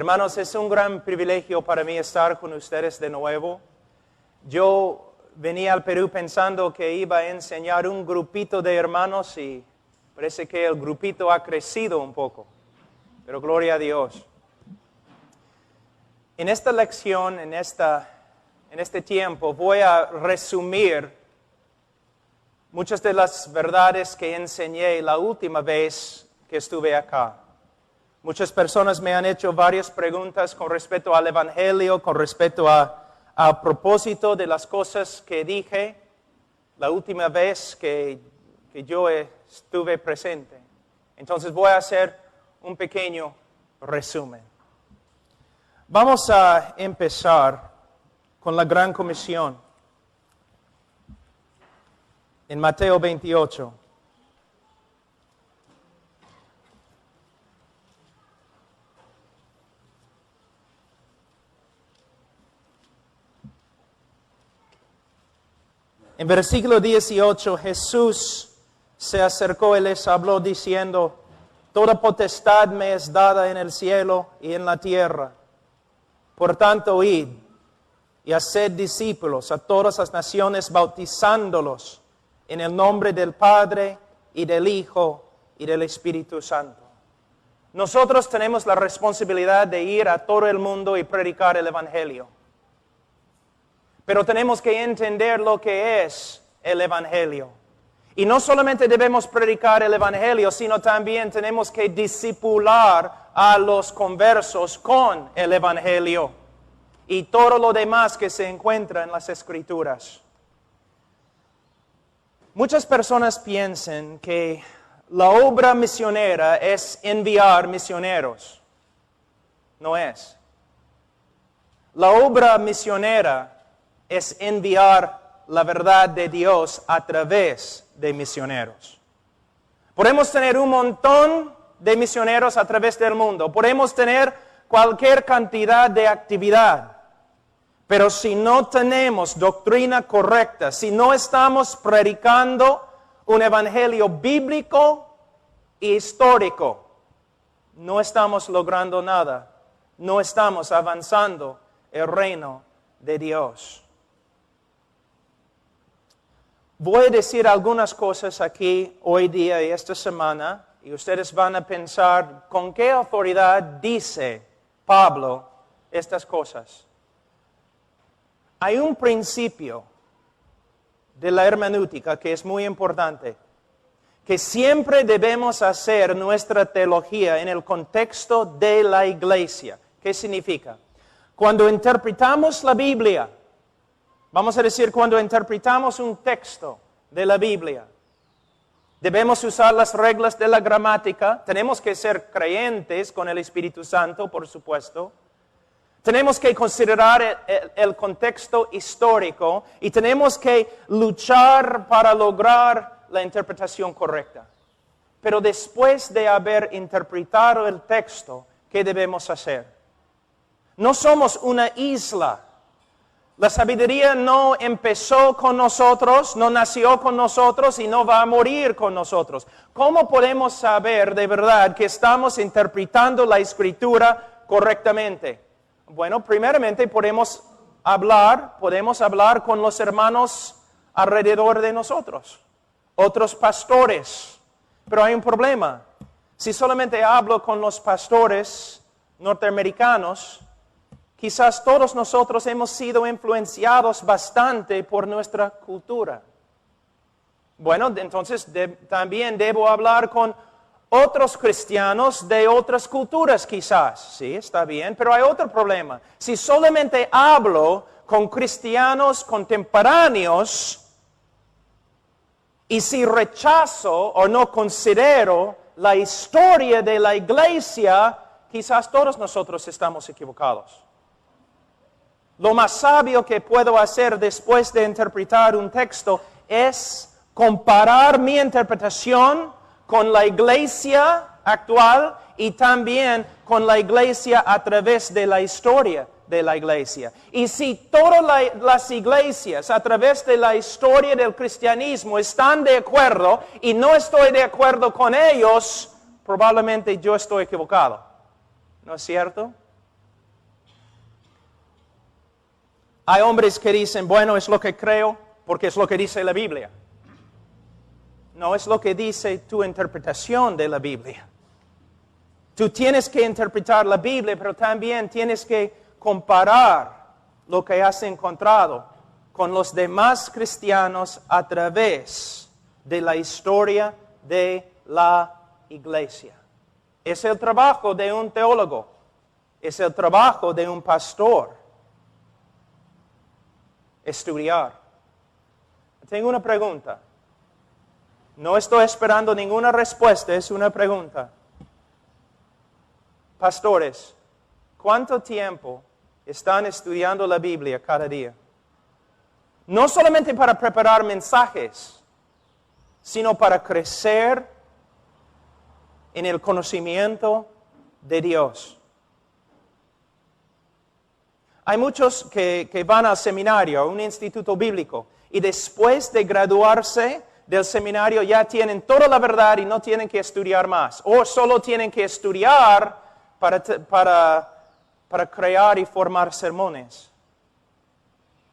Hermanos, es un gran privilegio para mí estar con ustedes de nuevo. Yo venía al Perú pensando que iba a enseñar un grupito de hermanos y parece que el grupito ha crecido un poco, pero gloria a Dios. En esta lección, en este tiempo, voy a resumir muchas de las verdades que enseñé la última vez que estuve acá. Muchas personas me han hecho varias preguntas con respecto al Evangelio, con respecto a propósito de las cosas que dije la última vez que yo estuve presente. Entonces voy a hacer un pequeño resumen. Vamos a empezar con la Gran Comisión en Mateo 28. En versículo 18, Jesús se acercó y les habló diciendo: toda potestad me es dada en el cielo y en la tierra. Por tanto, id y haced discípulos a todas las naciones, bautizándolos en el nombre del Padre y del Hijo y del Espíritu Santo. Nosotros tenemos la responsabilidad de ir a todo el mundo y predicar el Evangelio. Pero tenemos que entender lo que es el Evangelio. Y no solamente debemos predicar el Evangelio, sino también tenemos que discipular a los conversos con el Evangelio y todo lo demás que se encuentra en las Escrituras. Muchas personas piensan que la obra misionera es enviar misioneros. No es. La obra misionera es enviar la verdad de Dios a través de misioneros. Podemos tener un montón de misioneros a través del mundo. Podemos tener cualquier cantidad de actividad. Pero si no tenemos doctrina correcta, si no estamos predicando un evangelio bíblico e histórico, no estamos logrando nada. No estamos avanzando el reino de Dios. Voy a decir algunas cosas aquí hoy día y esta semana, y ustedes van a pensar, ¿con qué autoridad dice Pablo estas cosas? Hay un principio de la hermenéutica que es muy importante, que siempre debemos hacer nuestra teología en el contexto de la iglesia. ¿Qué significa? Cuando interpretamos la Biblia, vamos a decir, cuando interpretamos un texto de la Biblia, debemos usar las reglas de la gramática, tenemos que ser creyentes con el Espíritu Santo, por supuesto. Tenemos que considerar el contexto histórico y tenemos que luchar para lograr la interpretación correcta. Pero después de haber interpretado el texto, ¿qué debemos hacer? No somos una isla. La sabiduría no empezó con nosotros, no nació con nosotros y no va a morir con nosotros. ¿Cómo podemos saber de verdad que estamos interpretando la Escritura correctamente? Bueno, primeramente podemos hablar con los hermanos alrededor de nosotros, otros pastores. Pero hay un problema. Si solamente hablo con los pastores norteamericanos, quizás todos nosotros hemos sido influenciados bastante por nuestra cultura. Bueno, entonces también debo hablar con otros cristianos de otras culturas quizás. Sí, está bien, pero hay otro problema. Si solamente hablo con cristianos contemporáneos y si rechazo o no considero la historia de la iglesia, quizás todos nosotros estamos equivocados. Lo más sabio que puedo hacer después de interpretar un texto es comparar mi interpretación con la iglesia actual y también con la iglesia a través de la historia de la iglesia. Y si todas las iglesias a través de la historia del cristianismo están de acuerdo y no estoy de acuerdo con ellos, probablemente yo estoy equivocado. ¿No es cierto? Hay hombres que dicen, bueno, es lo que creo porque es lo que dice la Biblia. No es lo que dice tu interpretación de la Biblia. Tú tienes que interpretar la Biblia, pero también tienes que comparar lo que has encontrado con los demás cristianos a través de la historia de la iglesia. Es el trabajo de un teólogo, es el trabajo de un pastor. Estudiar. Tengo una pregunta. No estoy esperando ninguna respuesta, es una pregunta. Pastores, ¿cuánto tiempo están estudiando la Biblia cada día? No solamente para preparar mensajes, sino para crecer en el conocimiento de Dios. Hay muchos que van al seminario, a un instituto bíblico, y después de graduarse del seminario ya tienen toda la verdad y no tienen que estudiar más. O solo tienen que estudiar para crear y formar sermones.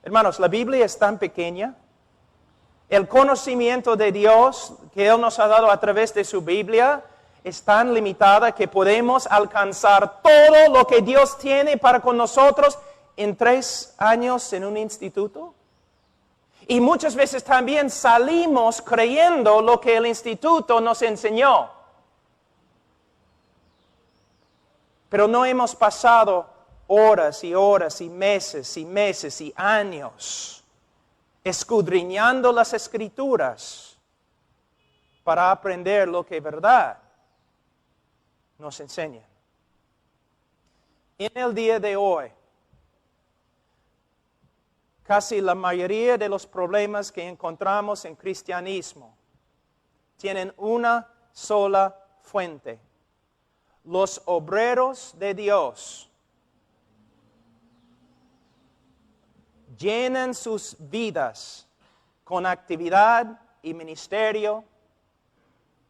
Hermanos, la Biblia es tan pequeña. El conocimiento de Dios que Él nos ha dado a través de su Biblia es tan limitada que podemos alcanzar todo lo que Dios tiene para con nosotros en 3 años en un instituto. Y muchas veces también salimos creyendo lo que el instituto nos enseñó. Pero no hemos pasado horas y horas y meses y años escudriñando las Escrituras para aprender lo que verdad nos enseña. En el día de hoy, casi la mayoría de los problemas que encontramos en cristianismo tienen una sola fuente. Los obreros de Dios llenan sus vidas con actividad y ministerio,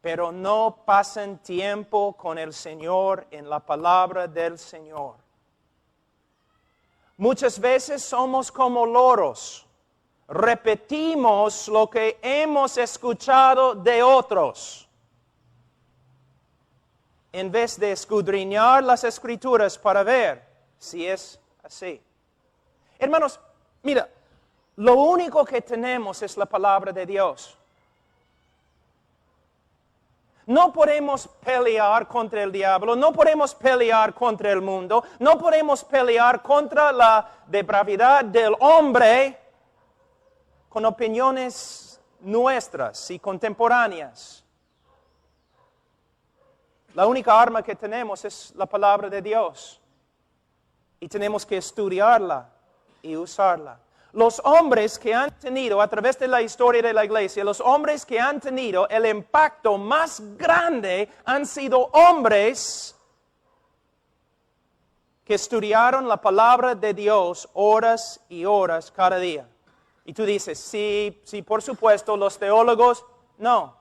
pero no pasan tiempo con el Señor en la palabra del Señor. Muchas veces somos como loros. Repetimos lo que hemos escuchado de otros, en vez de escudriñar las Escrituras para ver si es así. Hermanos, mira, lo único que tenemos es la palabra de Dios. No podemos pelear contra el diablo, no podemos pelear contra el mundo, no podemos pelear contra la depravidad del hombre con opiniones nuestras y contemporáneas. La única arma que tenemos es la palabra de Dios y tenemos que estudiarla y usarla. Los hombres que han tenido, a través de la historia de la iglesia, los hombres que han tenido el impacto más grande han sido hombres que estudiaron la palabra de Dios horas y horas cada día. Y tú dices, sí, por supuesto, los teólogos, no.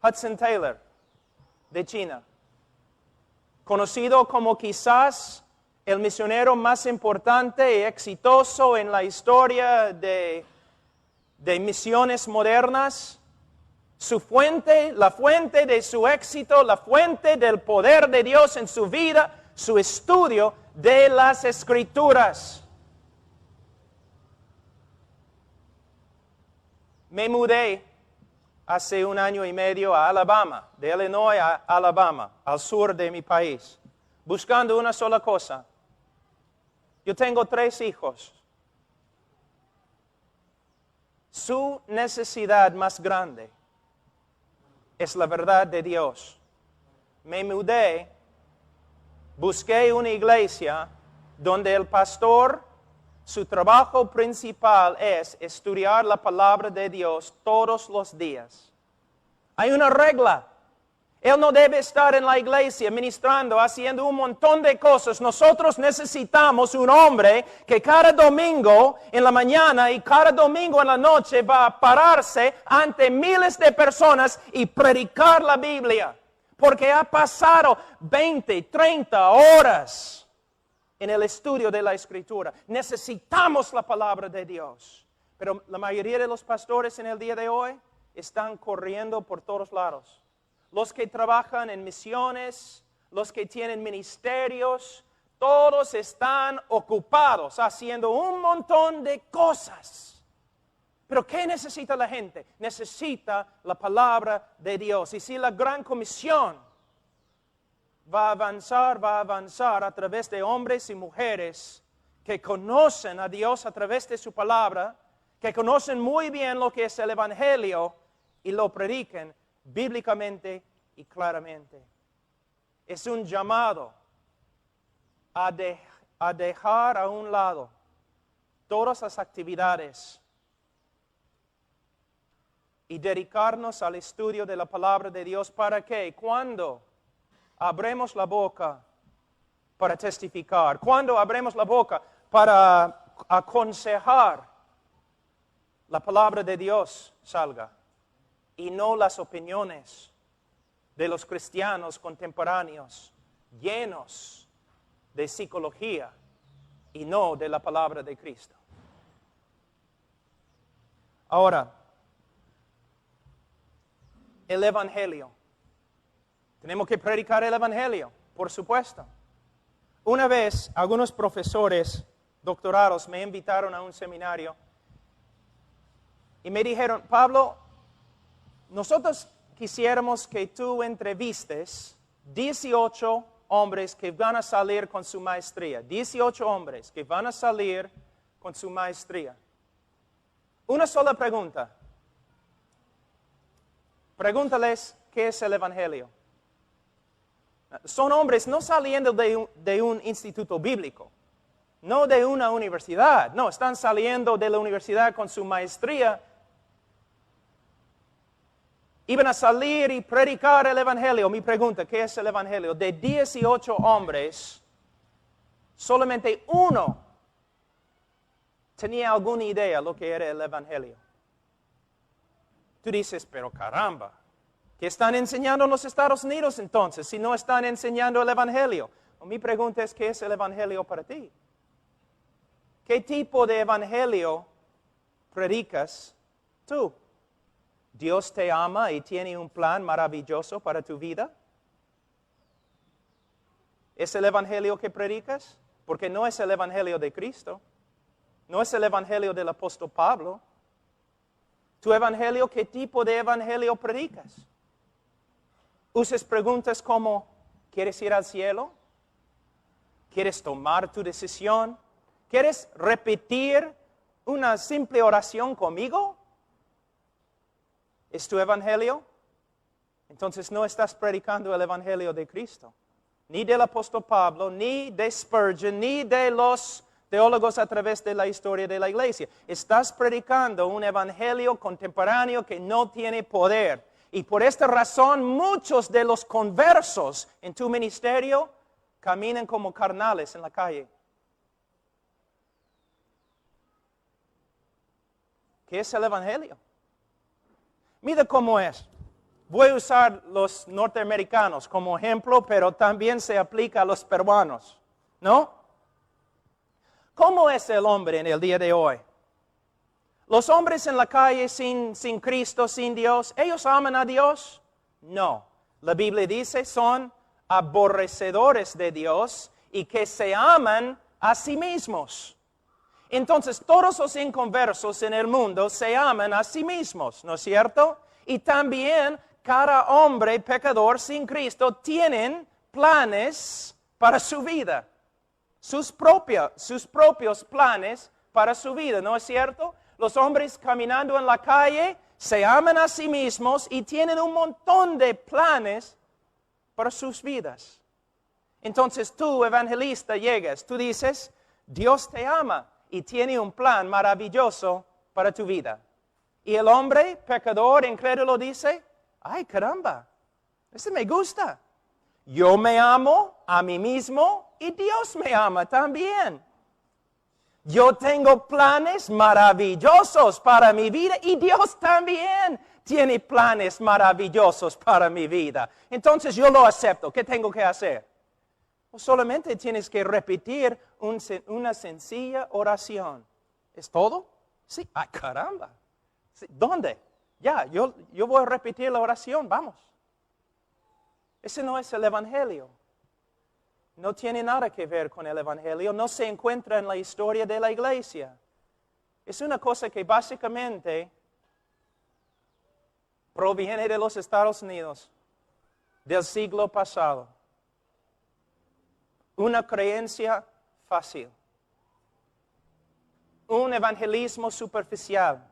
Hudson Taylor, de China, conocido como quizás el misionero más importante y exitoso en la historia de misiones modernas. Su fuente, la fuente de su éxito, la fuente del poder de Dios en su vida, su estudio de las Escrituras. Me mudé hace 1 año y medio a Alabama, de Illinois a Alabama, al sur de mi país, buscando una sola cosa. Yo tengo 3 hijos. Su necesidad más grande es la verdad de Dios. Me mudé, busqué una iglesia donde el pastor, su trabajo principal es estudiar la palabra de Dios todos los días. Hay una regla. Él no debe estar en la iglesia ministrando, haciendo un montón de cosas. Nosotros necesitamos un hombre que cada domingo en la mañana y cada domingo en la noche va a pararse ante miles de personas y predicar la Biblia. Porque ha pasado 20, 30 horas en el estudio de la Escritura. Necesitamos la palabra de Dios. Pero la mayoría de los pastores en el día de hoy están corriendo por todos lados. Los que trabajan en misiones, los que tienen ministerios, todos están ocupados haciendo un montón de cosas. Pero ¿qué necesita la gente? Necesita la palabra de Dios. Y si la gran comisión va a avanzar a través de hombres y mujeres que conocen a Dios a través de su palabra, que conocen muy bien lo que es el Evangelio y lo prediquen bíblicamente y claramente. Es un llamado a dejar a un lado todas las actividades y dedicarnos al estudio de la palabra de Dios. ¿Para qué? Cuando abremos la boca para testificar, cuando abremos la boca para aconsejar, la palabra de Dios salga y no las opiniones de los cristianos contemporáneos llenos de psicología y no de la palabra de Cristo. Ahora, el Evangelio. Tenemos que predicar el Evangelio, por supuesto. Una vez, algunos profesores doctorados me invitaron a un seminario y me dijeron, Pablo, nosotros quisiéramos que tú entrevistes 18 hombres que van a salir con su maestría. 18 hombres que van a salir con su maestría. Una sola pregunta. Pregúntales qué es el Evangelio. Son hombres no saliendo de un instituto bíblico, no de una universidad. No, están saliendo de la universidad con su maestría. Iban a salir y predicar el Evangelio. Mi pregunta, ¿qué es el Evangelio? De 18 hombres, solamente uno tenía alguna idea de lo que era el Evangelio. Tú dices, pero caramba, ¿qué están enseñando en los Estados Unidos entonces si no están enseñando el Evangelio? Mi pregunta es, ¿qué es el Evangelio para ti? ¿Qué tipo de Evangelio predicas tú? ¿Dios te ama y tiene un plan maravilloso para tu vida? ¿Es el Evangelio que predicas? Porque no es el Evangelio de Cristo. No es el Evangelio del apóstol Pablo. ¿Tu Evangelio, qué tipo de Evangelio predicas? ¿Usas preguntas como, ¿quieres ir al cielo? ¿Quieres tomar tu decisión? ¿Quieres repetir una simple oración conmigo? ¿Es tu Evangelio? Entonces no estás predicando el Evangelio de Cristo. Ni del apóstol Pablo, ni de Spurgeon, ni de los teólogos a través de la historia de la iglesia. Estás predicando un Evangelio contemporáneo que no tiene poder. Y por esta razón muchos de los conversos en tu ministerio caminan como carnales en la calle. ¿Qué es el Evangelio? Mira cómo es. Voy a usar los norteamericanos como ejemplo, pero también se aplica a los peruanos, ¿no? ¿Cómo es el hombre en el día de hoy? Los hombres en la calle sin Cristo, sin Dios, ¿ellos aman a Dios? No. La Biblia dice son aborrecedores de Dios y que se aman a sí mismos. Entonces, todos los inconversos en el mundo se aman a sí mismos, ¿no es cierto? Y también cada hombre pecador sin Cristo tienen planes para su vida. Sus propios planes para su vida, ¿no es cierto? Los hombres caminando en la calle se aman a sí mismos y tienen un montón de planes para sus vidas. Entonces tú, evangelista, llegas, tú dices, Dios te ama y tiene un plan maravilloso para tu vida. Y el hombre pecador, incrédulo, dice, ay caramba, ese me gusta. Yo me amo a mí mismo y Dios me ama también. Yo tengo planes maravillosos para mi vida y Dios también tiene planes maravillosos para mi vida. Entonces yo lo acepto. ¿Qué tengo que hacer? O solamente tienes que repetir una sencilla oración. ¿Es todo? Sí. ¡Ay, caramba! Sí. ¿Dónde? Ya, yo voy a repetir la oración, vamos. Ese no es el Evangelio. No tiene nada que ver con el Evangelio, no se encuentra en la historia de la iglesia. Es una cosa que básicamente proviene de los Estados Unidos, del siglo pasado. Una creencia fácil. Un evangelismo superficial.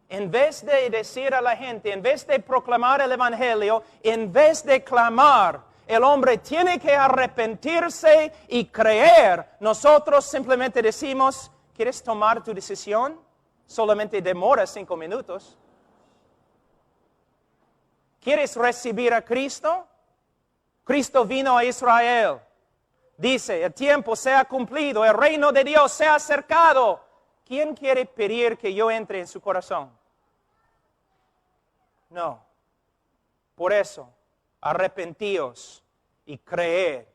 En vez de decir a la gente, en vez de proclamar el Evangelio, en vez de clamar, el hombre tiene que arrepentirse y creer. Nosotros simplemente decimos, ¿quieres tomar tu decisión? Solamente demora 5 minutos. ¿Quieres recibir a Cristo? Cristo vino a Israel. Dice, el tiempo se ha cumplido, el reino de Dios se ha acercado. ¿Quién quiere pedir que yo entre en su corazón? No. Por eso, arrepentíos y creed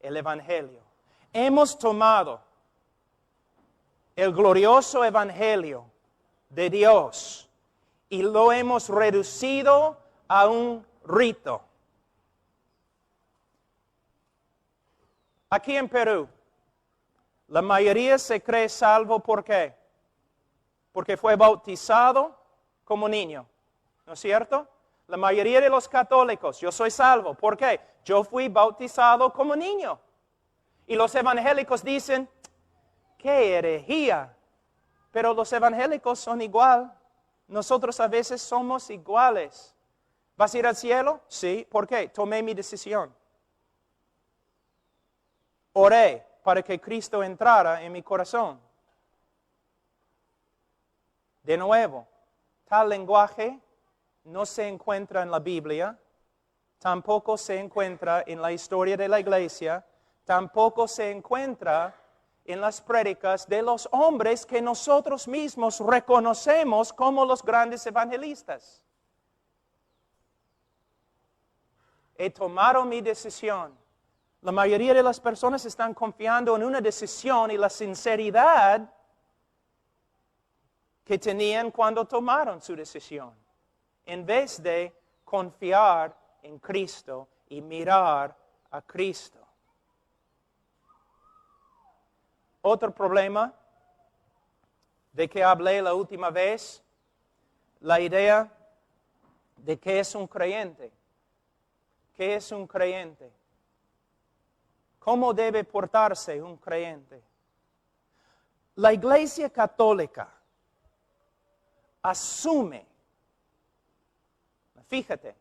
el Evangelio. Hemos tomado el glorioso Evangelio de Dios y lo hemos reducido a un rito. Aquí en Perú, la mayoría se cree salvo, ¿por qué? Porque fue bautizado como niño, ¿no es cierto? La mayoría de los católicos, yo soy salvo, ¿por qué? Yo fui bautizado como niño. Y los evangélicos dicen, ¡qué herejía! Pero los evangélicos son igual. Nosotros a veces somos iguales. ¿Vas a ir al cielo? Sí. ¿Por qué? Tomé mi decisión. Oré para que Cristo entrara en mi corazón. De nuevo, tal lenguaje no se encuentra en la Biblia, tampoco se encuentra en la historia de la iglesia, tampoco se encuentra en las prédicas de los hombres que nosotros mismos reconocemos como los grandes evangelistas. He tomado mi decisión. La mayoría de las personas están confiando en una decisión y la sinceridad que tenían cuando tomaron su decisión, en vez de confiar en Cristo y mirar a Cristo. Otro problema de que hablé la última vez, la idea de qué es un creyente. ¿Qué es un creyente? ¿Cómo debe portarse un creyente? La Iglesia Católica asume, fíjate,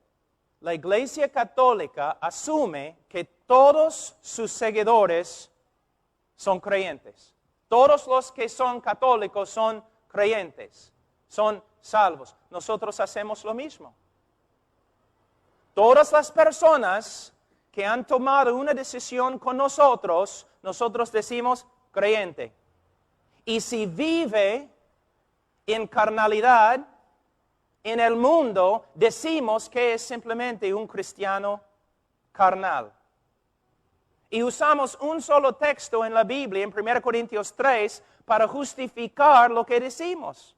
la Iglesia Católica asume que todos sus seguidores son creyentes. Todos los que son católicos son creyentes, son salvos. Nosotros hacemos lo mismo. Todas las personas que han tomado una decisión con nosotros, nosotros decimos creyente. Y si vive en carnalidad, en el mundo, decimos que es simplemente un cristiano carnal. Y usamos un solo texto en la Biblia, en 1 Corintios 3, para justificar lo que decimos.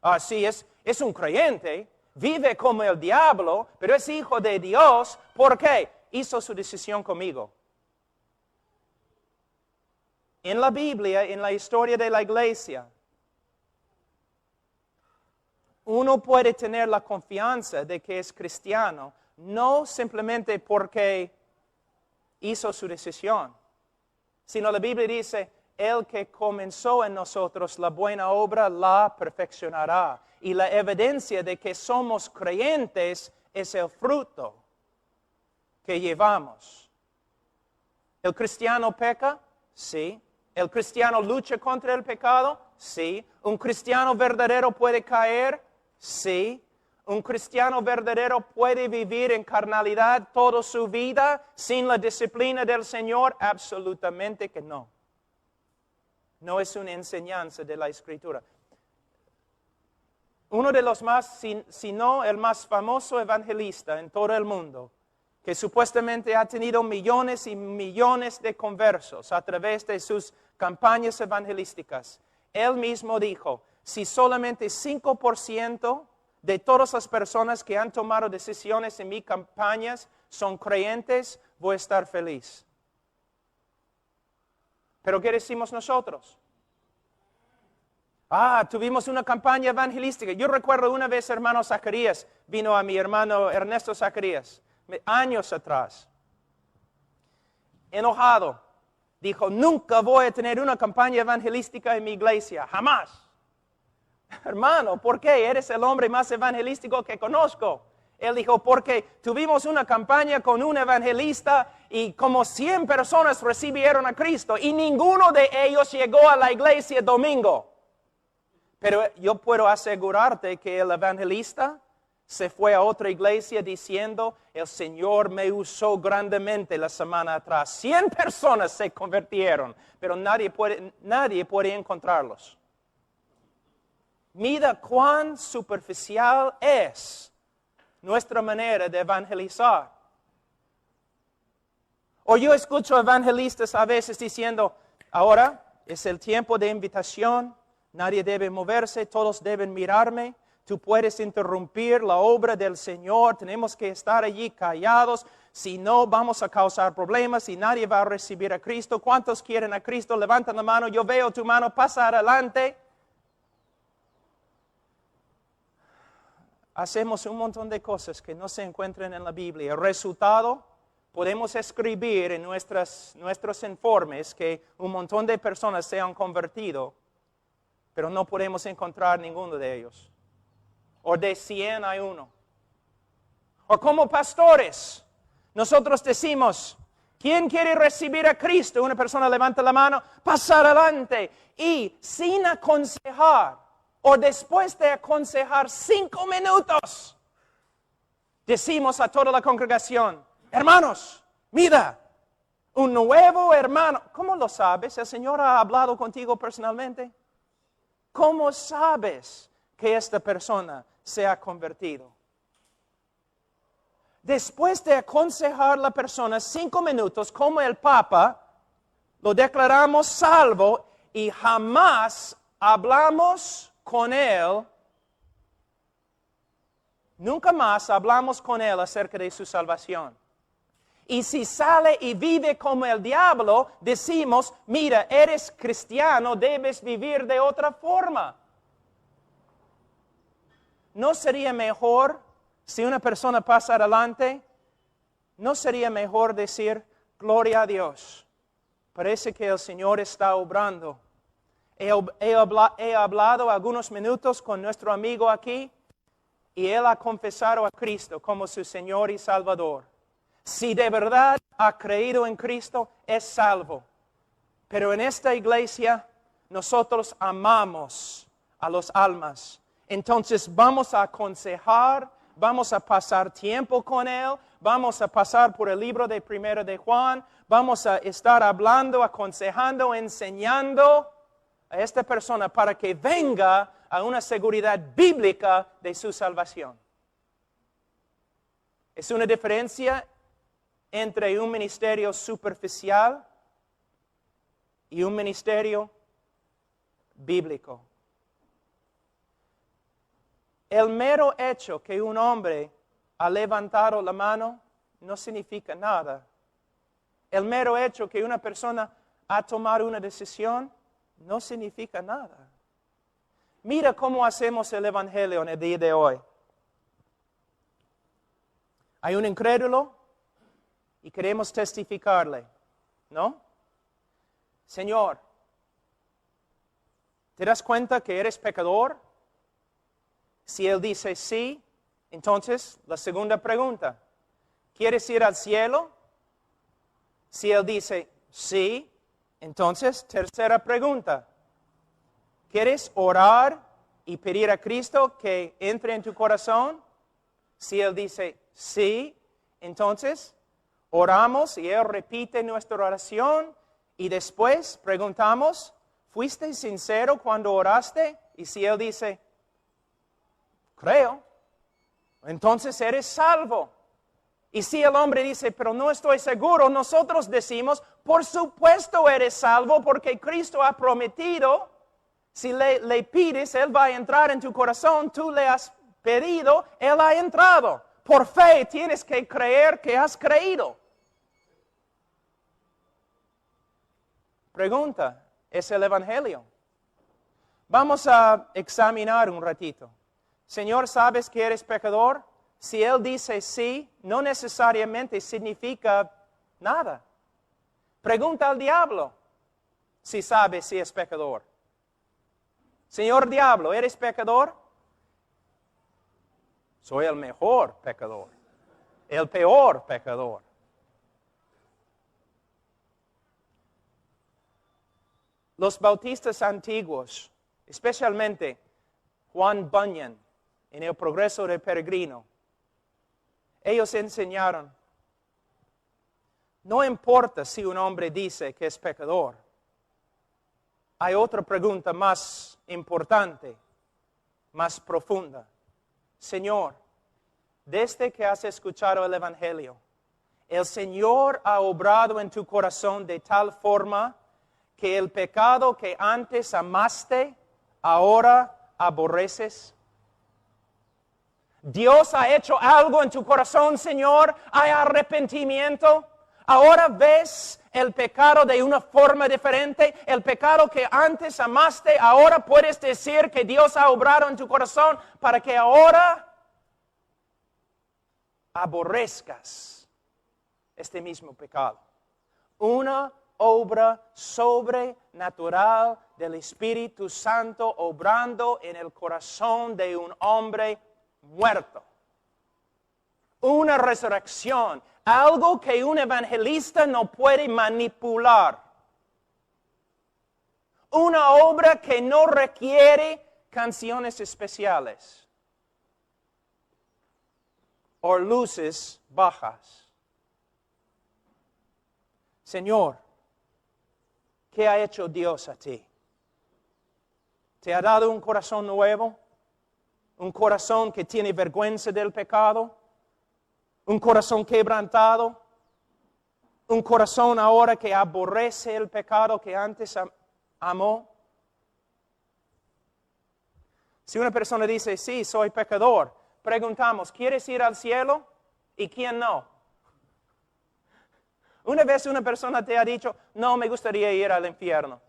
Así es un creyente, vive como el diablo, pero es hijo de Dios. ¿Por qué? Hizo su decisión conmigo. En la Biblia, en la historia de la iglesia, uno puede tener la confianza de que es cristiano, no simplemente porque hizo su decisión, sino la Biblia dice, el que comenzó en nosotros la buena obra la perfeccionará. Y la evidencia de que somos creyentes es el fruto que llevamos. ¿El cristiano peca? Sí. ¿El cristiano lucha contra el pecado? Sí. ¿Un cristiano verdadero puede caer? Sí. ¿Un cristiano verdadero puede vivir en carnalidad toda su vida sin la disciplina del Señor? Absolutamente que no. No es una enseñanza de la Escritura. Uno de los más, si no el más famoso evangelista en todo el mundo, que supuestamente ha tenido millones y millones de conversos a través de sus campañas evangelísticas, él mismo dijo, si solamente 5% de todas las personas que han tomado decisiones en mis campañas son creyentes, voy a estar feliz. ¿Pero qué decimos nosotros? Tuvimos una campaña evangelística. Yo recuerdo una vez, hermano Zacarías, vino a mi hermano Ernesto Zacarías, años atrás, enojado. Dijo, nunca voy a tener una campaña evangelística en mi iglesia, jamás. Hermano, ¿por qué? Eres el hombre más evangelístico que conozco. Él dijo, porque tuvimos una campaña con un evangelista y como 100 personas recibieron a Cristo y ninguno de ellos llegó a la iglesia domingo. Pero yo puedo asegurarte que el evangelista se fue a otra iglesia diciendo, el Señor me usó grandemente la semana atrás. 100 personas se convirtieron, pero nadie puede encontrarlos. Mira cuán superficial es nuestra manera de evangelizar. O yo escucho evangelistas a veces diciendo, ahora es el tiempo de invitación, nadie debe moverse, todos deben mirarme, tú puedes interrumpir la obra del Señor, tenemos que estar allí callados, si no vamos a causar problemas y nadie va a recibir a Cristo. ¿Cuántos quieren a Cristo? Levanten la mano, yo veo tu mano, pasa adelante. Hacemos un montón de cosas que no se encuentran en la Biblia. El resultado, podemos escribir en nuestros informes que un montón de personas se han convertido, pero no podemos encontrar ninguno de ellos. O de 100 hay uno. O como pastores, nosotros decimos, ¿quién quiere recibir a Cristo? Una persona levanta la mano, pasa adelante y sin aconsejar, o después de aconsejar 5 minutos, decimos a toda la congregación, hermanos, mira, un nuevo hermano. ¿Cómo lo sabes? ¿El Señor ha hablado contigo personalmente? ¿Cómo sabes que esta persona se ha convertido? Después de aconsejar a la persona 5 minutos, como el Papa, lo declaramos salvo y jamás hablamos con él, nunca más hablamos con él acerca de su salvación. Y si sale y vive como el diablo, decimos, mira, eres cristiano, debes vivir de otra forma. ¿No sería mejor, si una persona pasa adelante, no sería mejor decir, gloria a Dios, parece que el Señor está obrando? He hablado algunos minutos con nuestro amigo aquí y él ha confesado a Cristo como su Señor y Salvador. Si de verdad ha creído en Cristo, es salvo. Pero en esta iglesia nosotros amamos a las almas. Entonces vamos a aconsejar, vamos a pasar tiempo con él, vamos a pasar por el libro de 1 de Juan, vamos a estar hablando, aconsejando, enseñando a esta persona para que venga a una seguridad bíblica de su salvación. Es una diferencia entre un ministerio superficial y un ministerio bíblico. El mero hecho que un hombre ha levantado la mano no significa nada. El mero hecho que una persona ha tomado una decisión no significa nada. Mira cómo hacemos el evangelio en el día de hoy. Hay un incrédulo y queremos testificarle, ¿no? Señor, ¿te das cuenta que eres pecador? Si él dice sí, entonces la segunda pregunta, ¿quieres ir al cielo? Si él dice sí, entonces tercera pregunta, ¿quieres orar y pedir a Cristo que entre en tu corazón? Si él dice sí, entonces oramos y él repite nuestra oración y después preguntamos, ¿fuiste sincero cuando oraste? Y si él dice, creo, entonces eres salvo. Y si el hombre dice, pero no estoy seguro, nosotros decimos, por supuesto eres salvo porque Cristo ha prometido, si le pides, Él va a entrar en tu corazón, tú le has pedido, Él ha entrado. Por fe tienes que creer que has creído. Pregunta, ¿es el Evangelio? Vamos a examinar un ratito. Señor, ¿sabes que eres pecador? Si Él dice sí, no necesariamente significa nada. Pregunta al diablo si sabe si es pecador. Señor diablo, ¿eres pecador? Soy el mejor pecador, el peor pecador. Los bautistas antiguos, especialmente Juan Bunyan, en el Progreso del Peregrino, ellos enseñaron, no importa si un hombre dice que es pecador, hay otra pregunta más importante, más profunda. Señor, desde que has escuchado el Evangelio, el Señor ha obrado en tu corazón de tal forma que el pecado que antes amaste, ahora aborreces. Dios ha hecho algo en tu corazón, Señor, hay arrepentimiento. Ahora ves el pecado de una forma diferente. El pecado que antes amaste, ahora puedes decir que Dios ha obrado en tu corazón para que ahora aborrezcas este mismo pecado. Una obra sobrenatural del Espíritu Santo obrando en el corazón de un hombre muerto. Una resurrección, algo que un evangelista no puede manipular. Una obra que no requiere canciones especiales o luces bajas. Señor, ¿qué ha hecho Dios a ti? ¿Te ha dado un corazón nuevo? ¿Un corazón que tiene vergüenza del pecado? ¿Un corazón quebrantado? ¿Un corazón ahora que aborrece el pecado que antes amó? Si una persona dice, sí, soy pecador, preguntamos, ¿quieres ir al cielo? ¿Y quién no? Una vez una persona te ha dicho, no, me gustaría ir al infierno.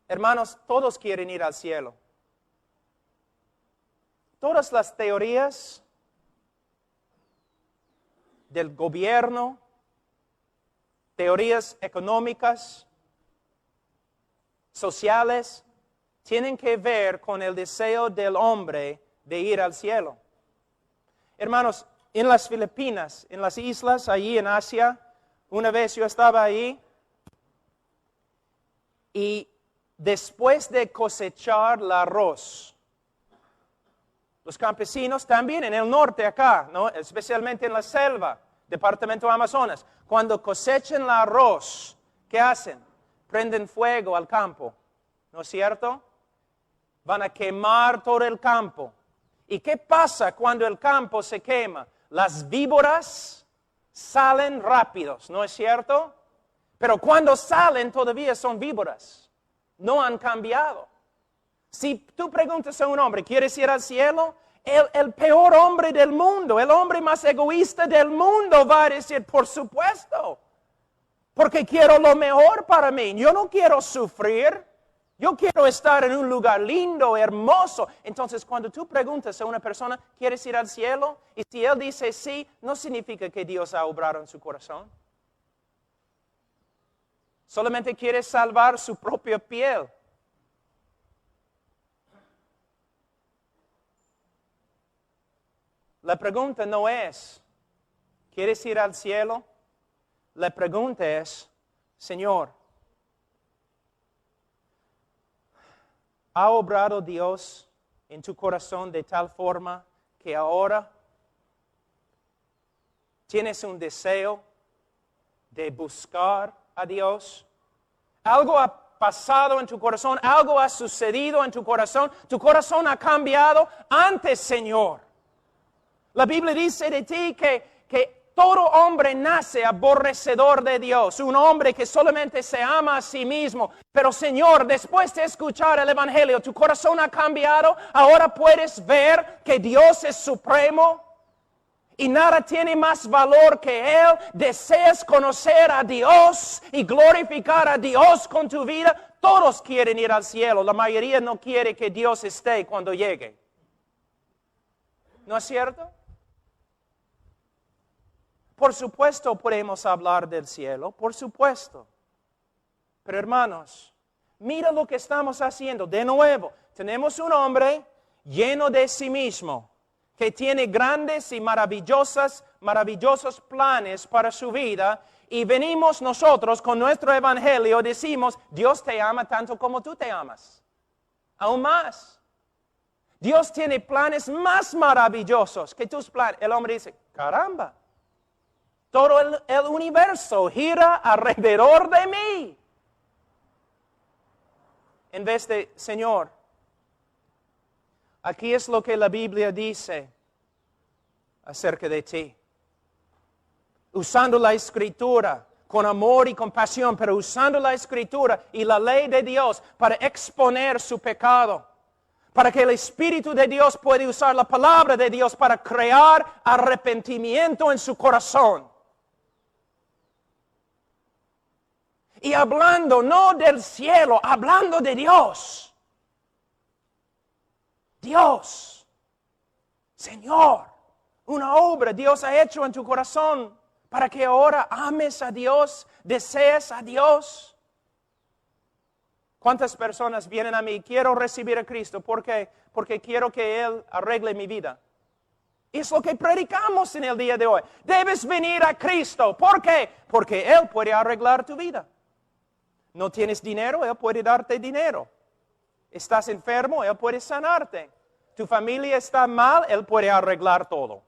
Hermanos, todos quieren ir al cielo. Todas las teorías del gobierno, teorías económicas, sociales, tienen que ver con el deseo del hombre de ir al cielo. Hermanos, en las Filipinas, en las islas, allí en Asia, una vez yo estaba ahí y después de cosechar el arroz, los campesinos también en el norte acá, ¿no? Especialmente en la selva, departamento de Amazonas, cuando cosechan el arroz, ¿qué hacen? Prenden fuego al campo, ¿no es cierto? Van a quemar todo el campo. ¿Y qué pasa cuando el campo se quema? Las víboras salen rápidos, ¿no es cierto? Pero cuando salen todavía son víboras, no han cambiado. Si tú preguntas a un hombre, ¿quieres ir al cielo? El peor hombre del mundo, el hombre más egoísta del mundo va a decir, por supuesto, porque quiero lo mejor para mí. Yo no quiero sufrir, yo quiero estar en un lugar lindo, hermoso. Entonces, cuando tú preguntas a una persona, ¿quieres ir al cielo? Y si él dice sí, no significa que Dios ha obrado en su corazón. Solamente quiere salvar su propia piel. La pregunta no es, ¿quieres ir al cielo? La pregunta es, Señor, ¿ha obrado Dios en tu corazón de tal forma que ahora tienes un deseo de buscar a Dios? ¿Algo ha pasado en tu corazón? ¿Algo ha sucedido en tu corazón? ¿Tu corazón ha cambiado? Antes, Señor, La Biblia dice de ti que todo hombre nace aborrecedor de Dios, un hombre que solamente se ama a sí mismo. Pero Señor, después de escuchar el Evangelio, tu corazón ha cambiado. Ahora puedes ver que Dios es supremo y nada tiene más valor que Él. Deseas conocer a Dios y glorificar a Dios con tu vida. Todos quieren ir al cielo. La mayoría no quiere que Dios esté cuando llegue. ¿No es cierto? Por supuesto podemos hablar del cielo, por supuesto. Pero hermanos, mira lo que estamos haciendo. De nuevo, tenemos un hombre lleno de sí mismo, que tiene grandes y maravillosos planes para su vida. Y venimos nosotros con nuestro evangelio, decimos, Dios te ama tanto como tú te amas. Aún más. Dios tiene planes más maravillosos que tus planes. El hombre dice, caramba. Todo el universo gira alrededor de mí. En vez de, Señor, aquí es lo que la Biblia dice acerca de ti. Usando la Escritura con amor y compasión, pero usando la Escritura y la ley de Dios para exponer su pecado. Para que el Espíritu de Dios pueda usar la palabra de Dios para crear arrepentimiento en su corazón. Y hablando no del cielo, hablando de Dios. Dios, Señor, una obra Dios ha hecho en tu corazón para que ahora ames a Dios, desees a Dios. ¿Cuántas personas vienen a mí? Quiero recibir a Cristo. ¿Por qué? Porque quiero que Él arregle mi vida. Es lo que predicamos en el día de hoy. Debes venir a Cristo. ¿Por qué? Porque Él puede arreglar tu vida. No tienes dinero, Él puede darte dinero. Estás enfermo, Él puede sanarte. Tu familia está mal, Él puede arreglar todo.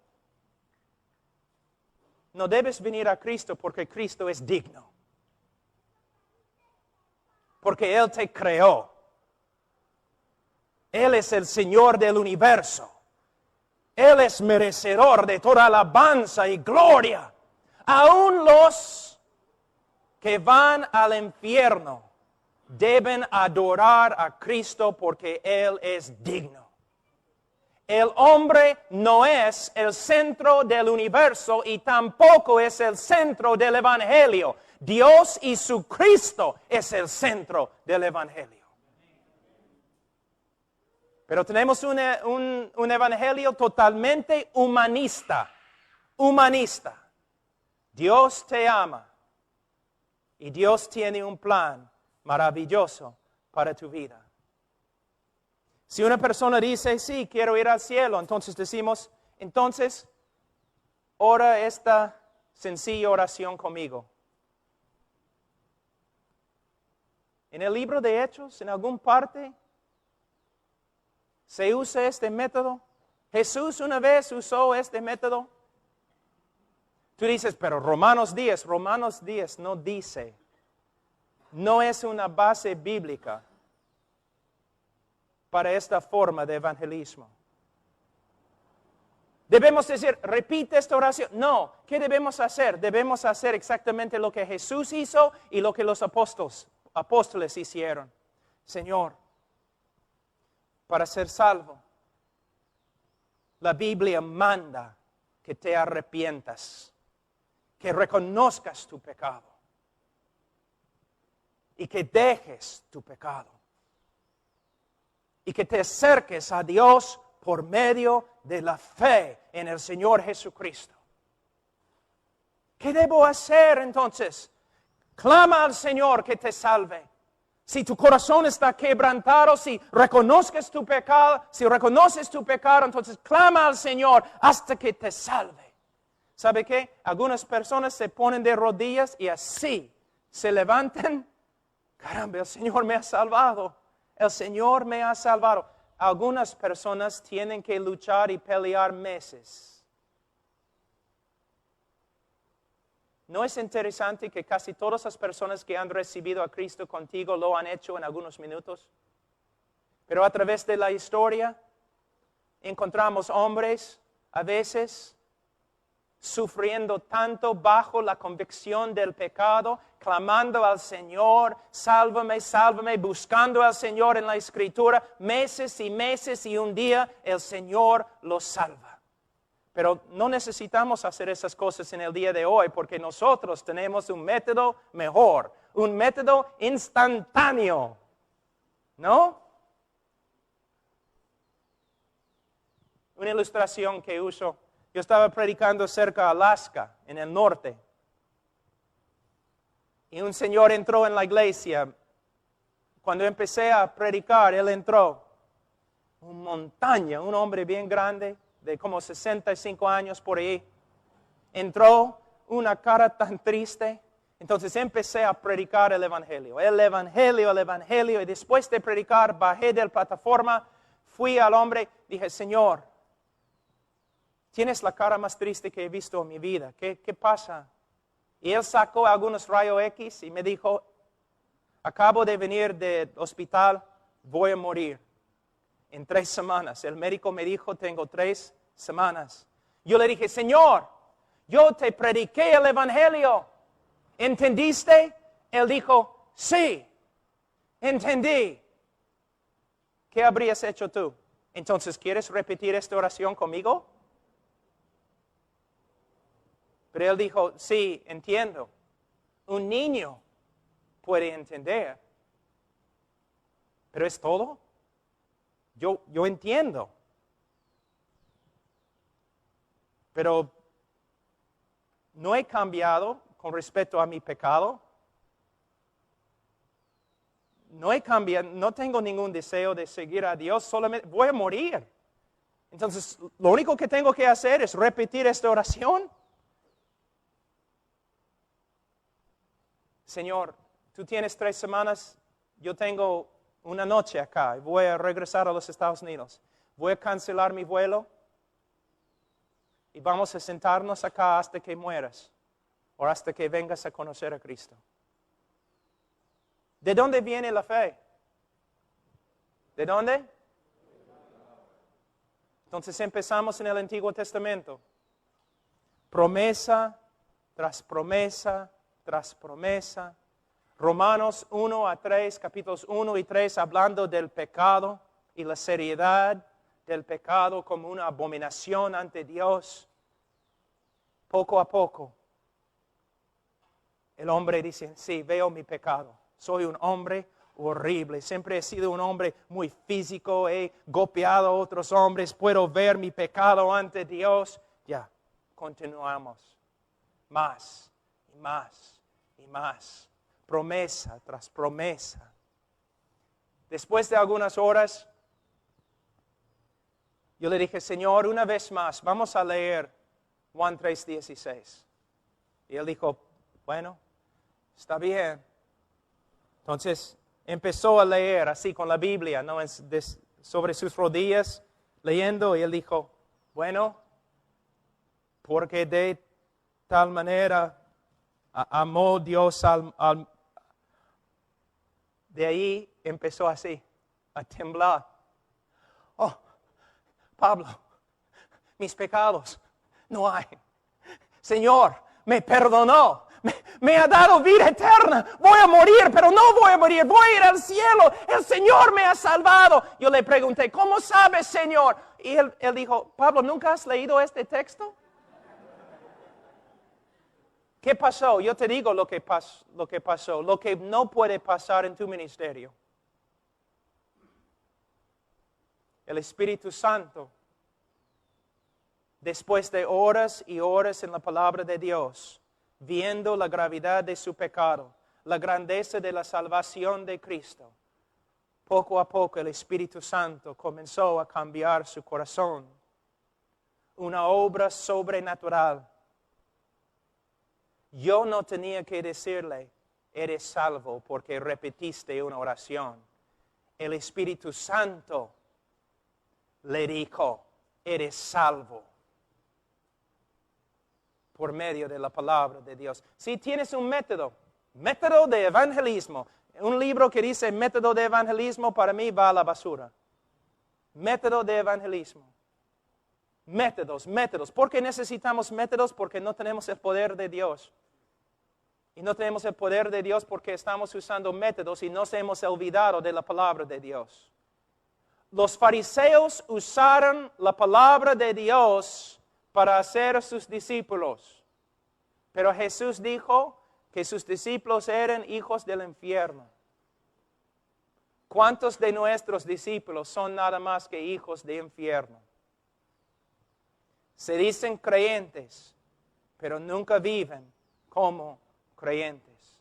No debes venir a Cristo porque Cristo es digno. Porque Él te creó. Él es el Señor del universo. Él es merecedor de toda alabanza y gloria. Aún los que van al infierno deben adorar a Cristo porque Él es digno. El hombre no es el centro del universo y tampoco es el centro del Evangelio. Dios y su Cristo es el centro del Evangelio. Pero tenemos un Evangelio totalmente humanista. Humanista. Dios te ama. Y Dios tiene un plan maravilloso para tu vida. Si una persona dice, sí, quiero ir al cielo, entonces decimos, entonces, ora esta sencilla oración conmigo. En el libro de Hechos, en alguna parte, se usa este método. Jesús una vez usó este método. Tú dices, pero Romanos 10 no dice, no es una base bíblica para esta forma de evangelismo. Debemos decir, repite esta oración. No, ¿qué debemos hacer? Debemos hacer exactamente lo que Jesús hizo y lo que los apóstoles hicieron. Señor, para ser salvo, la Biblia manda que te arrepientas, que reconozcas tu pecado y que dejes tu pecado y que te acerques a Dios por medio de la fe en el Señor Jesucristo. ¿Qué debo hacer entonces? Clama al Señor que te salve. Si tu corazón está quebrantado, si reconoces tu pecado, entonces clama al Señor hasta que te salve. ¿Sabe qué? Algunas personas se ponen de rodillas y así se levantan. Caramba, el Señor me ha salvado. El Señor me ha salvado. Algunas personas tienen que luchar y pelear meses. ¿No es interesante que casi todas las personas que han recibido a Cristo contigo lo han hecho en algunos minutos? Pero a través de la historia encontramos hombres, a veces sufriendo tanto bajo la convicción del pecado, clamando al Señor, sálvame, sálvame, buscando al Señor en la Escritura, meses y meses, y un día el Señor los salva. Pero no necesitamos hacer esas cosas en el día de hoy, porque nosotros tenemos un método mejor, un método instantáneo, ¿no? Una ilustración que uso. Yo estaba predicando cerca de Alaska, en el norte. Y un señor entró en la iglesia. Cuando empecé a predicar, él entró. Una montaña, un hombre bien grande, de como 65 años por ahí. Entró, una cara tan triste. Entonces empecé a predicar el Evangelio. El Evangelio. Y después de predicar, bajé de la plataforma, fui al hombre, dije, Señor, tienes la cara más triste que he visto en mi vida. ¿Qué pasa? Y él sacó algunos rayos X y me dijo, acabo de venir del hospital, voy a morir en 3 semanas. El médico me dijo, tengo 3 semanas. Yo le dije, Señor, yo te prediqué el Evangelio. ¿Entendiste? Él dijo, sí, entendí. ¿Qué habrías hecho tú? Entonces, ¿quieres repetir esta oración conmigo? Pero él dijo, sí, entiendo. Un niño puede entender. ¿Pero es todo? Yo entiendo. Pero no he cambiado con respecto a mi pecado. No he cambiado, no tengo ningún deseo de seguir a Dios, solamente voy a morir. Entonces, lo único que tengo que hacer es repetir esta oración. Señor, tú tienes 3 semanas, yo tengo una noche acá y voy a regresar a los Estados Unidos. Voy a cancelar mi vuelo y vamos a sentarnos acá hasta que mueras o hasta que vengas a conocer a Cristo. ¿De dónde viene la fe? ¿De dónde? Entonces empezamos en el Antiguo Testamento. Promesa tras promesa tras promesa. Romanos 1 a 3, capítulos 1 y 3, hablando del pecado y la seriedad del pecado como una abominación ante Dios. Poco a poco, el hombre dice, sí, veo mi pecado. Soy un hombre horrible. Siempre he sido un hombre muy físico. He golpeado a otros hombres. Puedo ver mi pecado ante Dios. Ya, continuamos. Más y más y más. Promesa tras promesa. Después de algunas horas, yo le dije, Señor, una vez más, vamos a leer Juan 3:16. Y él dijo, bueno, está bien. Entonces empezó a leer así con la Biblia, ¿no? Sobre sus rodillas, leyendo, y él dijo, bueno, porque de tal manera amó Dios de ahí empezó así, a temblar. Oh, Pablo, mis pecados no hay. Señor, me perdonó. Me ha dado vida eterna. Voy a morir, pero no voy a morir. Voy a ir al cielo. El Señor me ha salvado. Yo le pregunté, ¿cómo sabes, Señor? Y él dijo, Pablo, ¿nunca has leído este texto? ¿Qué pasó? Yo te digo lo que pasó. Lo que no puede pasar en tu ministerio. El Espíritu Santo, después de horas y horas en la palabra de Dios, viendo la gravedad de su pecado, la grandeza de la salvación de Cristo, poco a poco el Espíritu Santo comenzó a cambiar su corazón. Una obra sobrenatural. Yo no tenía que decirle, eres salvo porque repetiste una oración. El Espíritu Santo le dijo, eres salvo. Por medio de la palabra de Dios. Si tienes un método de evangelismo, un libro que dice método de evangelismo, para mí va a la basura. Método de evangelismo. Métodos, métodos. ¿Por qué necesitamos métodos? Porque no tenemos el poder de Dios. Y no tenemos el poder de Dios porque estamos usando métodos y nos hemos olvidado de la palabra de Dios. Los fariseos usaron la palabra de Dios para hacer a sus discípulos. Pero Jesús dijo que sus discípulos eran hijos del infierno. ¿Cuántos de nuestros discípulos son nada más que hijos del infierno? Se dicen creyentes, pero nunca viven como creyentes.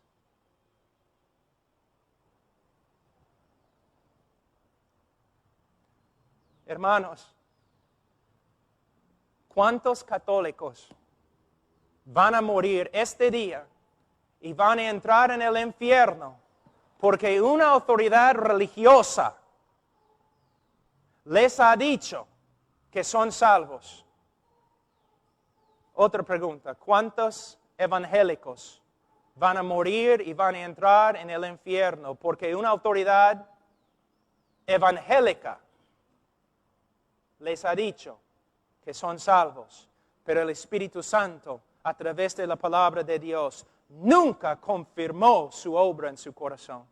Hermanos, ¿cuántos católicos van a morir este día y van a entrar en el infierno porque una autoridad religiosa les ha dicho que son salvos? Otra pregunta, ¿cuántos evangélicos van a morir y van a entrar en el infierno porque una autoridad evangélica les ha dicho que son salvos, pero el Espíritu Santo, a través de la palabra de Dios, nunca confirmó su obra en su corazón?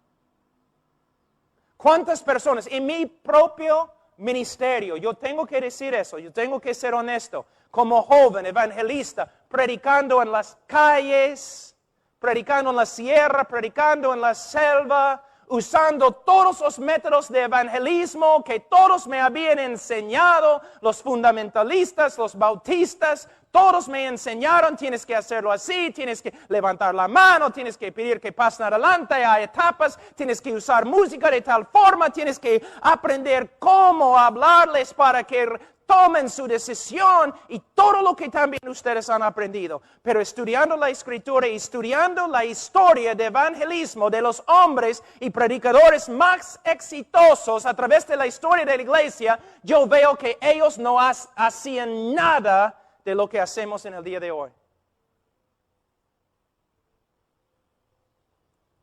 ¿Cuántas personas en mi propio ministerio, yo tengo que decir eso, yo tengo que ser honesto, como joven evangelista, predicando en las calles, predicando en la sierra, predicando en la selva, usando todos los métodos de evangelismo que todos me habían enseñado, los fundamentalistas, los bautistas, todos me enseñaron, tienes que hacerlo así, tienes que levantar la mano, tienes que pedir que pasen adelante, hay etapas, tienes que usar música de tal forma, tienes que aprender cómo hablarles para que tomen su decisión y todo lo que también ustedes han aprendido. Pero estudiando la Escritura y estudiando la historia de evangelismo de los hombres y predicadores más exitosos a través de la historia de la iglesia, yo veo que ellos no hacían nada de lo que hacemos en el día de hoy.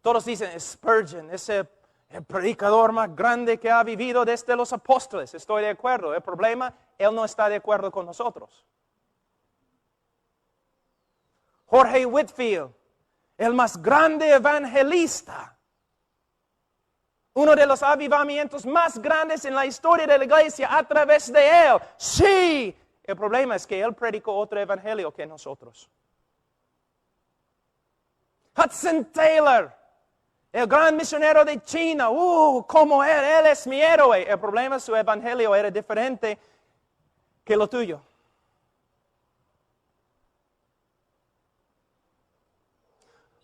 Todos dicen, Spurgeon, ese el predicador más grande que ha vivido desde los apóstoles. Estoy de acuerdo. El problema, él no está de acuerdo con nosotros. Jorge Whitfield, el más grande evangelista. Uno de los avivamientos más grandes en la historia de la iglesia a través de él. Sí. El problema es que él predicó otro evangelio que nosotros. Hudson Taylor, el gran misionero de China, como él es mi héroe. El problema es que su evangelio era diferente que lo tuyo.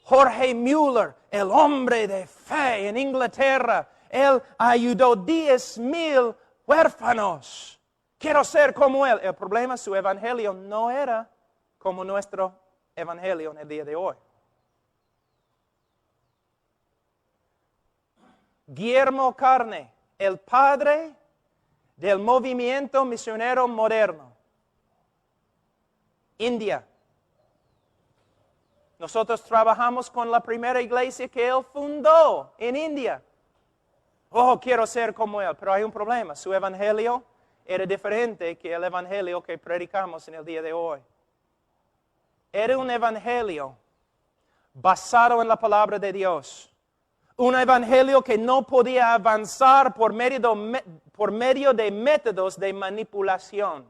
Jorge Mueller, el hombre de fe en Inglaterra, él ayudó 10,000 huérfanos. Quiero ser como él. El problema es que su evangelio no era como nuestro evangelio en el día de hoy. Guillermo Carne, el padre del movimiento misionero moderno. India. Nosotros trabajamos con la primera iglesia que él fundó en India. Quiero ser como él, pero hay un problema. Su evangelio era diferente que el evangelio que predicamos en el día de hoy. Era un evangelio basado en la palabra de Dios. Un evangelio que no podía avanzar por medio de métodos de manipulación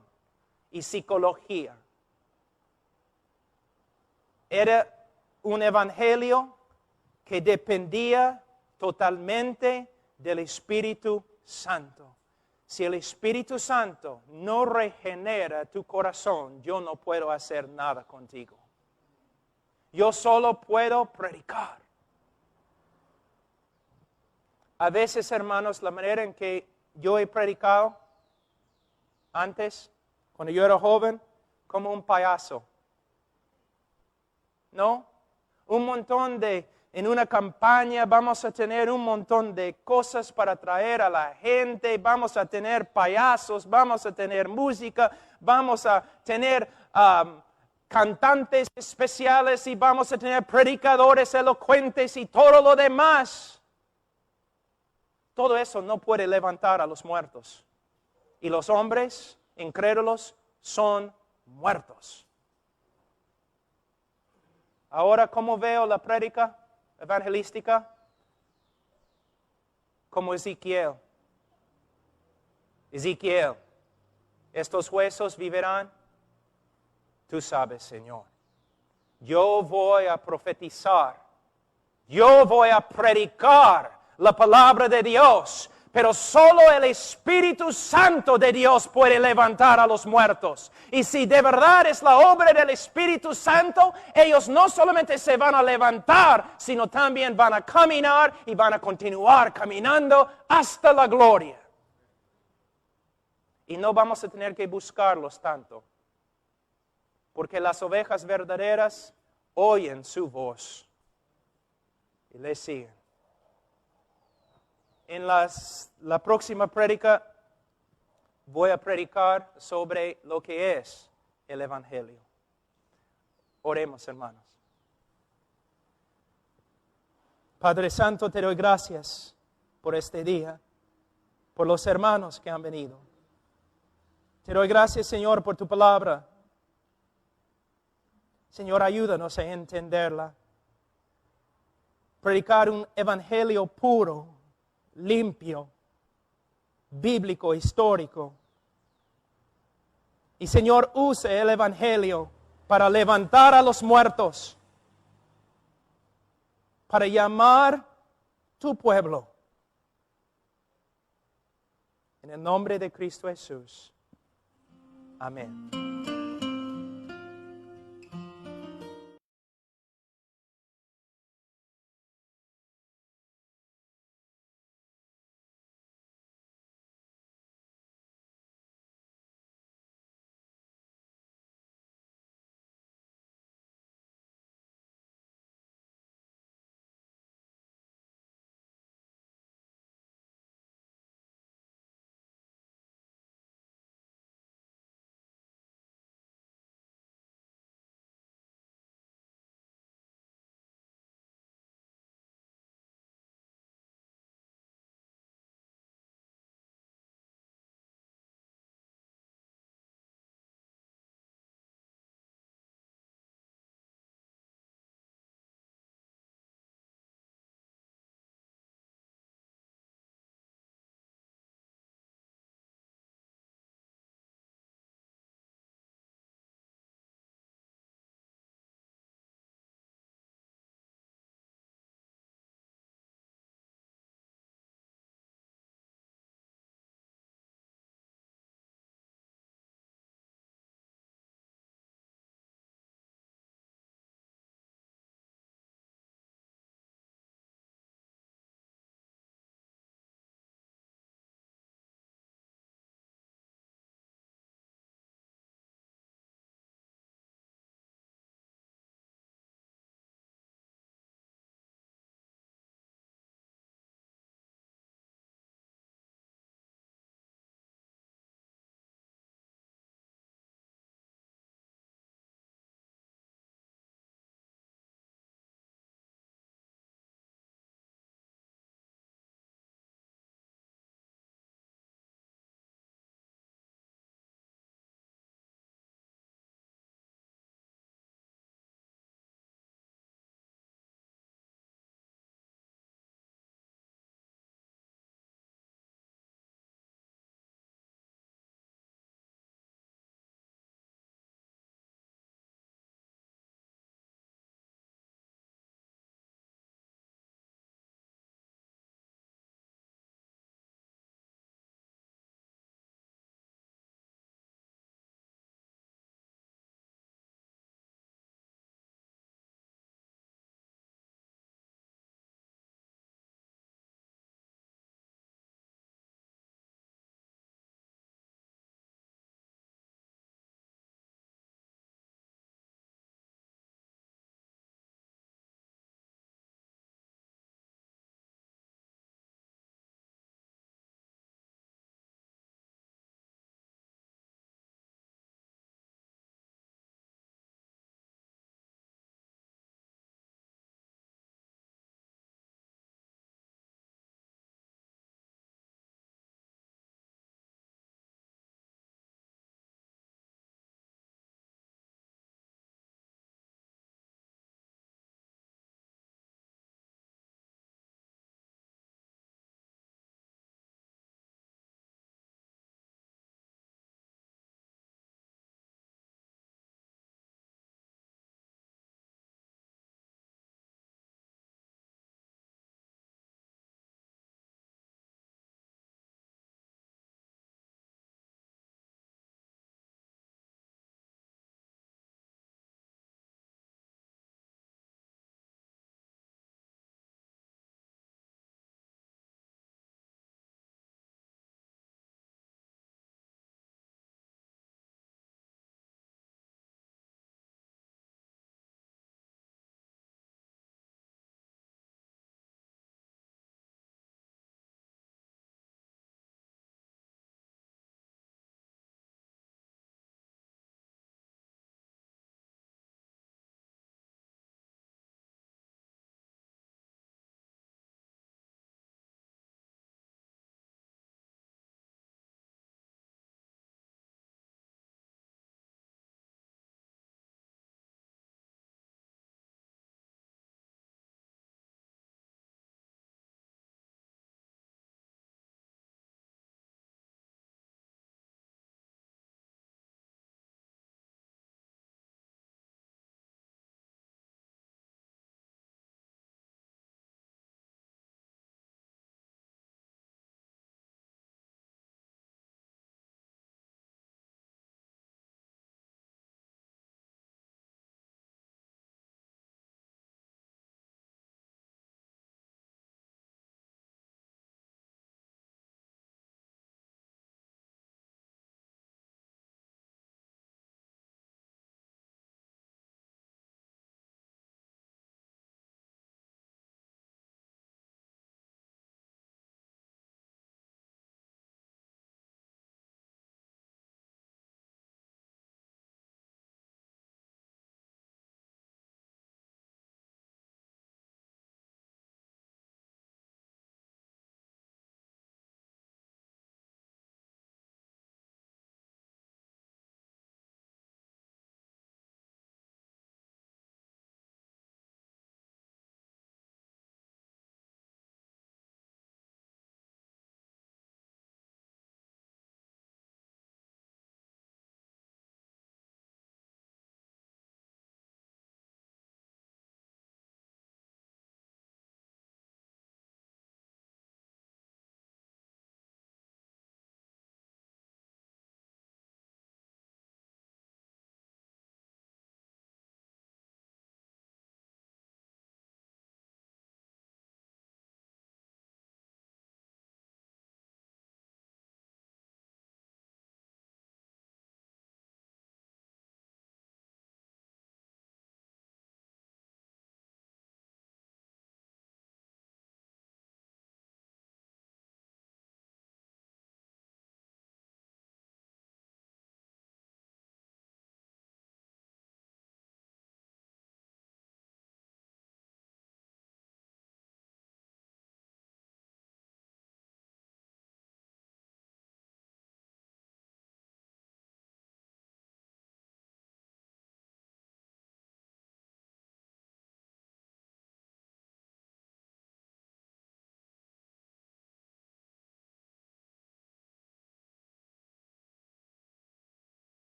y psicología. Era un evangelio que dependía totalmente del Espíritu Santo. Si el Espíritu Santo no regenera tu corazón, yo no puedo hacer nada contigo. Yo solo puedo predicar. A veces, hermanos, la manera en que yo he predicado antes, cuando yo era joven, como un payaso. ¿No? En una campaña vamos a tener un montón de cosas para atraer a la gente, vamos a tener payasos, vamos a tener música, vamos a tener cantantes especiales y vamos a tener predicadores elocuentes y todo lo demás. Todo eso no puede levantar a los muertos. Y los hombres incrédulos son muertos. Ahora, ¿cómo veo la prédica evangelística? Como Ezequiel. Ezequiel, ¿estos huesos vivirán? Tú sabes, Señor. Yo voy a profetizar. Yo voy a predicar la palabra de Dios. Pero solo el Espíritu Santo de Dios puede levantar a los muertos. Y si de verdad es la obra del Espíritu Santo, ellos no solamente se van a levantar, sino también van a caminar y van a continuar caminando hasta la gloria. Y no vamos a tener que buscarlos tanto, porque las ovejas verdaderas oyen su voz y le siguen. En la próxima prédica voy a predicar sobre lo que es el Evangelio. Oremos, hermanos. Padre Santo, te doy gracias por este día, por los hermanos que han venido. Te doy gracias, Señor, por tu palabra. Señor, ayúdanos a entenderla. Predicar un evangelio puro, limpio, bíblico, histórico. Y Señor, use el evangelio para levantar a los muertos, para llamar tu pueblo. En el nombre de Cristo Jesús. Amén.